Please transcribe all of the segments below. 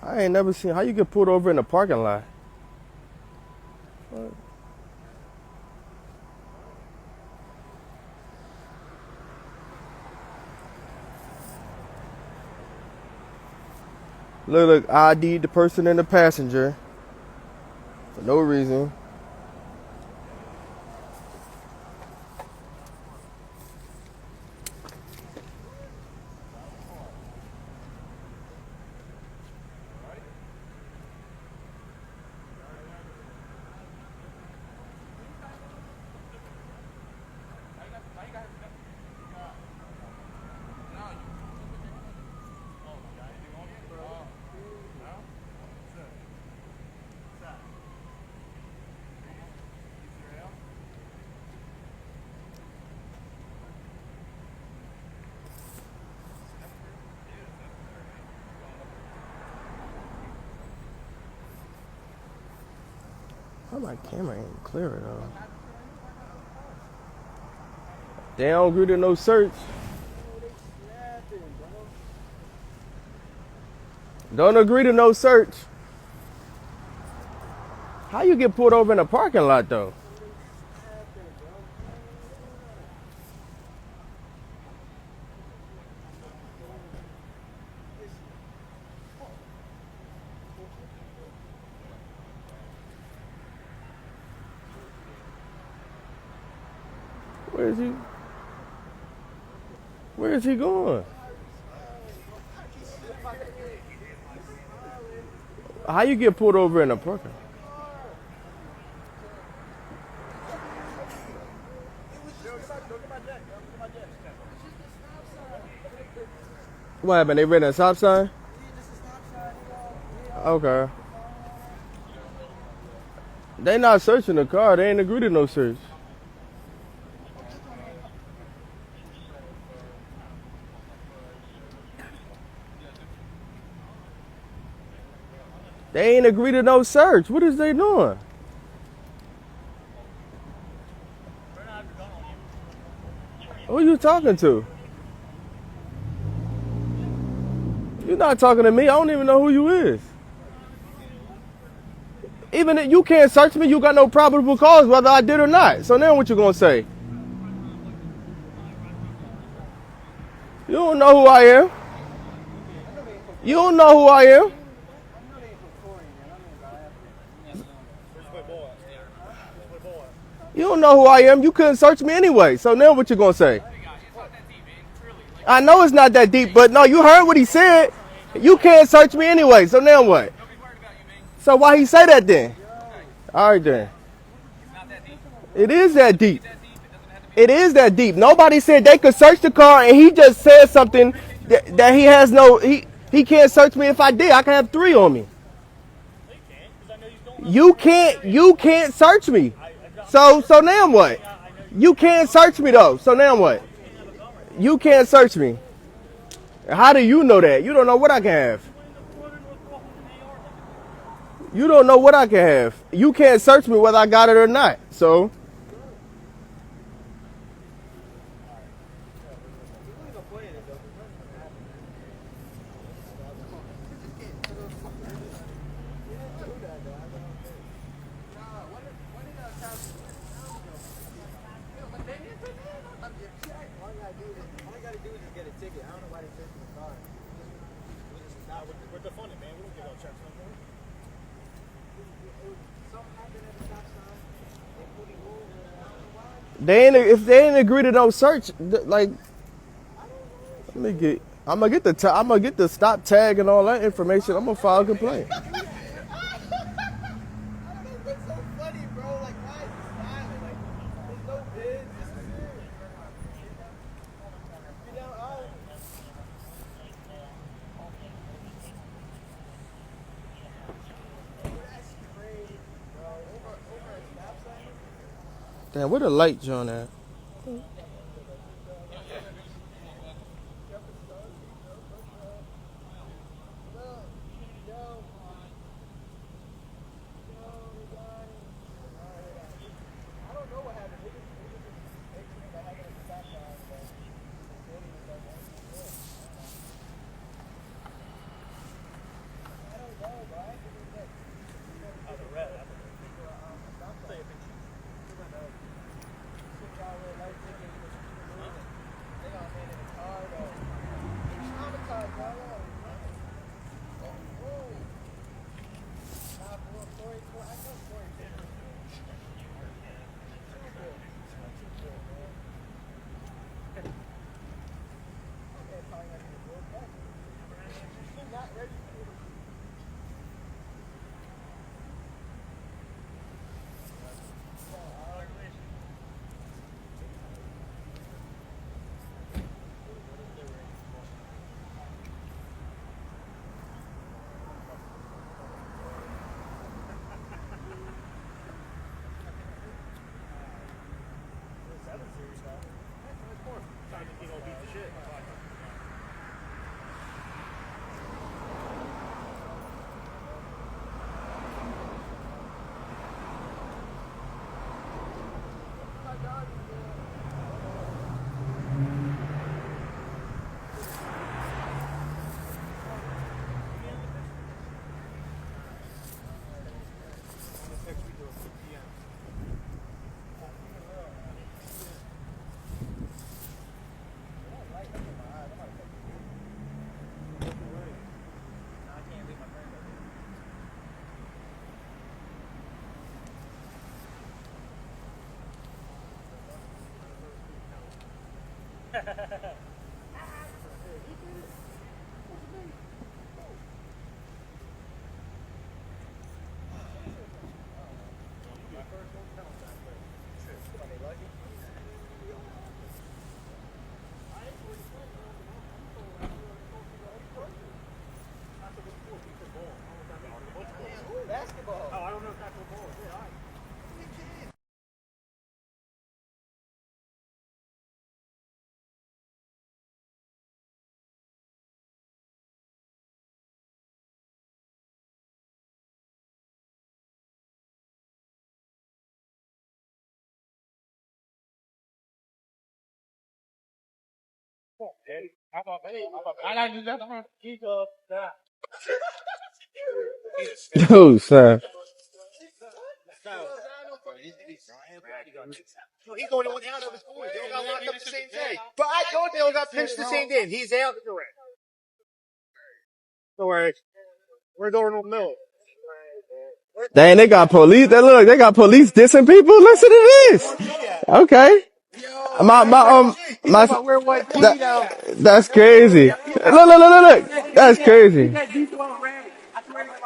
I ain't never seen how you get pulled over in the parking lot. What? Look, ID the person in the passenger for no reason. Oh, my camera ain't clear though. They don't agree to no search. Don't agree to no search. How you get pulled over in a parking lot though? Where is he? Where is he going? How you get pulled over in a parking lot? What happened? They ran a stop sign? Okay. They not searching the car. They ain't agreed to no search. They ain't agreed to no search. What is they doing? Who you talking to? You're not talking to me. I don't even know who you is. Even if you can't search me, you got no probable cause whether I did or not. So now what you gonna say? You don't know who I am. You don't know who I am. You don't know who I am. You couldn't search me anyway. So now what you gonna say? I know it's not that deep, but no, you heard what he said. You can't search me anyway. So now what? So why he say that then? All right then. It is that deep. It is that deep. Nobody said they could search the car, and he just said something that he has no. He can't search me if I did. I can have 3 on me. You can't search me. So now what? You can't search me though. So now what? You can't search me. How do you know that? You don't know what I can have. You don't know what I can have. You can't search me whether I got it or not. So if they ain't agree to no search, like, I'm gonna get the stop tag and all that information. I'm gonna file a complaint. Damn, where the light John at? Dude, son. He's the only one out of his boys. They all got locked up the same day. But I told they all got pinched the same day. He's out. Don't worry. We're going in the middle. Dang, they got police. Look, they got police dissing people. Listen to this. Okay. That's crazy. Look. That's crazy.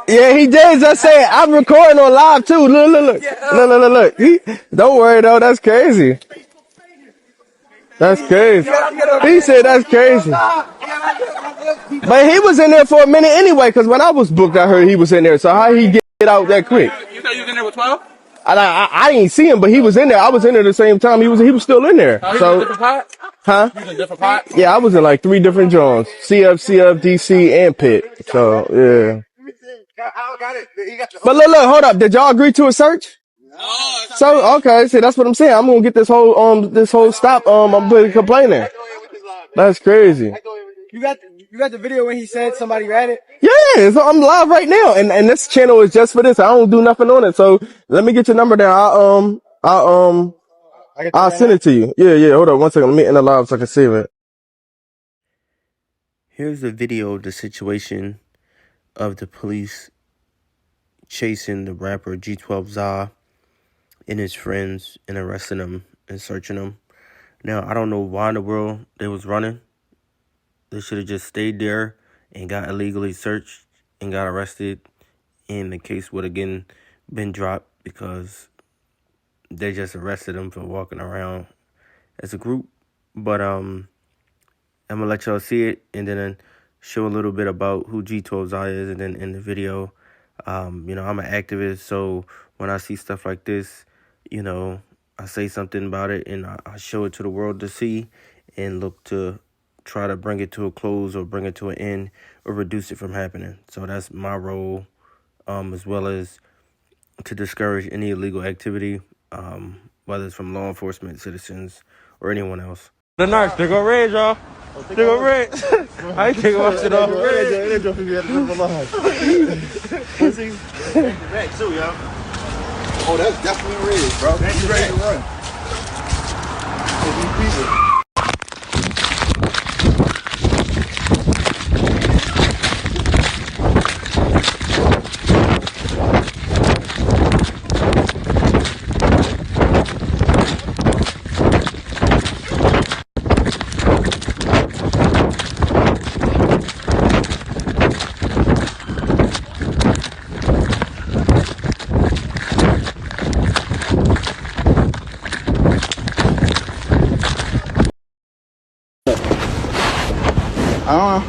Yeah, he did just say I'm recording on live too. Look. Don't worry though. That's crazy. That's crazy. He said that's crazy. But he was in there for a minute anyway, because when I was booked, I heard he was in there. So how he get out that quick? You thought you was in there with 12? I didn't see him, but he was in there. I was in there the same time. He was still in there. Oh, So, in a different pot? huh? You was in a different pot? Yeah, I was in like 3 different joints: CF, DC, and Pitt. So yeah. But look, hold up. Did y'all agree to a search? No. So okay, see that's what I'm saying. I'm gonna get this whole stop. I'm complaining. That's crazy. You got the video when he said somebody read it? Yeah, so I'm live right now, and this channel is just for this. I don't do nothing on it. So let me get your number down. I'll send it to you. Yeah. Hold on 1 second. Let me end the live so I can save it. Here's the video of the situation of the police chasing the rapper G12 Za and his friends and arresting them and searching them. Now, I don't know why in the world they was running. They should have just stayed there and got illegally searched and got arrested, and the case would again been dropped because they just arrested them for walking around as a group. But I'm gonna let y'all see it and then show a little bit about who G12 is, and then in the video, I'm an activist, so when I see stuff like this, I say something about it and I show it to the world to see and look to try to bring it to a close or bring it to an end or reduce it from happening. So that's my role, as well as to discourage any illegal activity, whether it's from law enforcement, citizens, or anyone else. The narcs, they go red, y'all. They go red. I ain't taking my shit off. Red too, yo. Oh, that's definitely red, bro. He's ready to run. I don't know.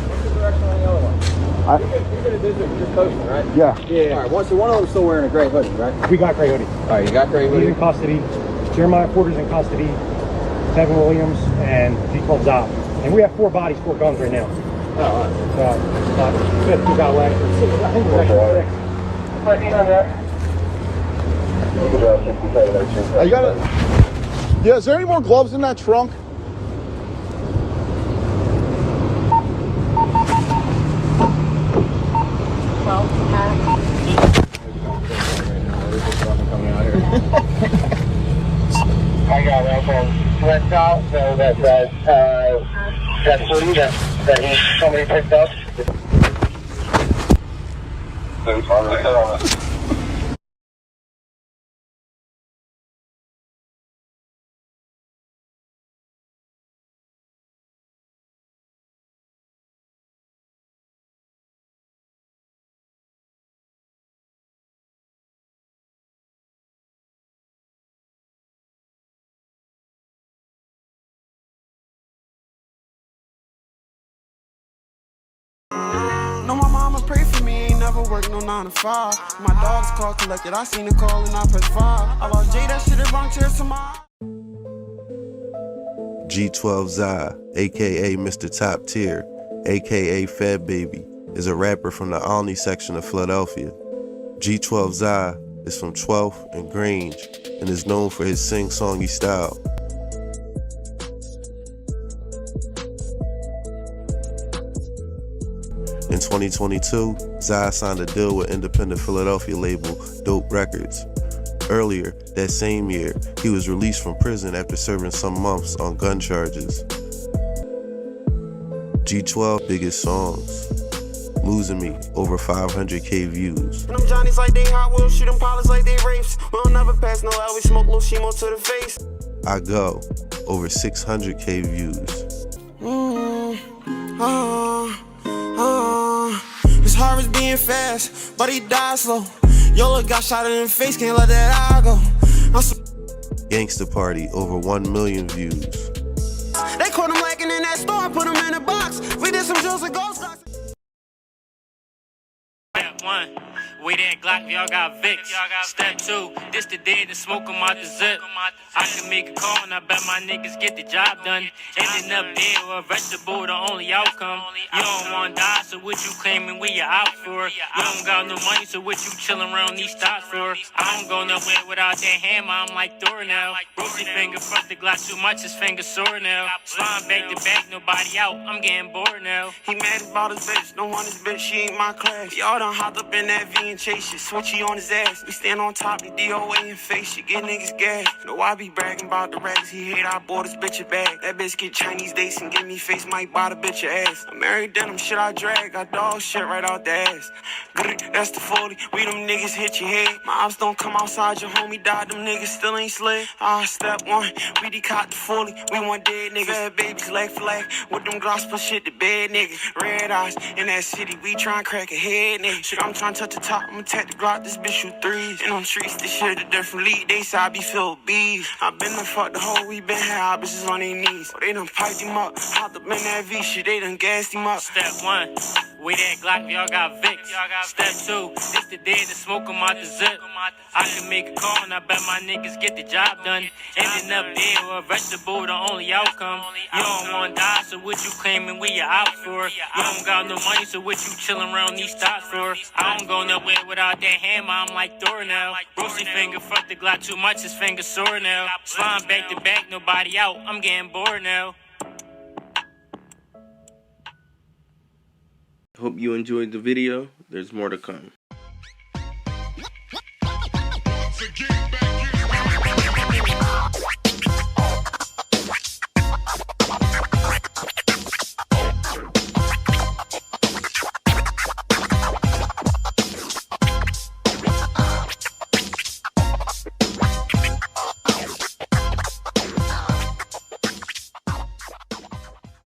What's the direction on the other one? You're going to visit just coasting, right? Yeah. All right, so one of them's still wearing a gray hoodie, right? We got gray hoodie. All right, you got gray hoodie? He's in custody. Jeremiah Porter's in custody. Kevin Williams, and G12 Zop. And we have 4 bodies, 4 guns right now. Oh, all right. So, 5 got left. I think there's actually 6. You got it. Yeah, is there any more gloves in that trunk? I got that from went out, so that fleet that somebody picked up. No, my mama pray for me, ain't never worked no 9 to 5. My dog's call collected, I seen the call and I pressed 5. I lost Jay, that shit is wrong, tears to my G12 Zai, aka Mr. Top Tier, aka Fed Baby, is a rapper from the Olney section of Philadelphia. G12 Zai is from 12th and Grange and is known for his sing-songy style. In 2022, Zai signed a deal with independent Philadelphia label Dope Records. Earlier that same year, he was released from prison after serving some months on gun charges. G12 biggest songs: Losing Me, over 500K views. them Johnnies like they hot wheels, shoot them pilots like they rapes. We don't never pass no L, we smoke little Shimo to the face. I Go, over 600K views. His heart is being fast, but he died slow. Yola got shot in the face, can't let that eye go. Gangsta Party, over 1 million views. They caught him lacking in that store and put him in a box. We did some drills and ghost stocks. Step 1, we that Glock, y'all got Vicks. Step 2, this the day to smoke 'em out the zip. I can make a call and I bet my niggas get the job done. Ending up dead or vegetable, the only outcome. You don't want to die, so what you claiming we are out for? You don't got no money, so what you chillin' around these stocks for? I don't go nowhere without that hammer, I'm like Thor now. Rosie finger, fuck the Glock too much, his finger sore now. Slime back to back, nobody out, I'm getting bored now. He mad about his bitch, don't want his bitch, she ain't my class. Y'all done hopped up in that V and chase shit, switchy on his ass. We stand on top, he DOA and face shit, get niggas gas. No, I be bragging about the racks, he hate I bought his bitch a bag. That bitch get Chinese dates and give me face, might buy the bitch a ass. I'm married denim, shit I drag, got dog shit right out the ass. That's the 40, we them niggas hit your head. My ops don't come outside, your homie died, them niggas still ain't slid. Step 1, we decaught the 40, we want dead niggas. Fed babies, leg for leg, with them gospel shit to bed niggas. Red eyes, in that city, we tryna crack a head nigga. Shit, I'm tryna touch the top, I'ma take the Glock, this bitch shoot 3s. In them streets, this shit a different league, they say I be filled with bees. I been the fuck the whole, we been here, our bitches on their knees. They done piped him up, hopped up in that V shit, they done gassed him up. Step 1, we that Glock, y'all got Vicks. Step 2, this the day to smoke 'em out the zip. I can make a call and I bet my niggas get the job done. Ending up dead or vegetable, the only outcome. You don't want to die, so what you claiming we are out for? You don't got no money, so what you chillin' around these stocks for? I don't go nowhere without that hammer, I'm like Thor now. Rosie finger, fuck the Glock too much, his finger sore now. Slime back to back, nobody out, I'm getting bored now. Hope you enjoyed the video. There's more to come. Forget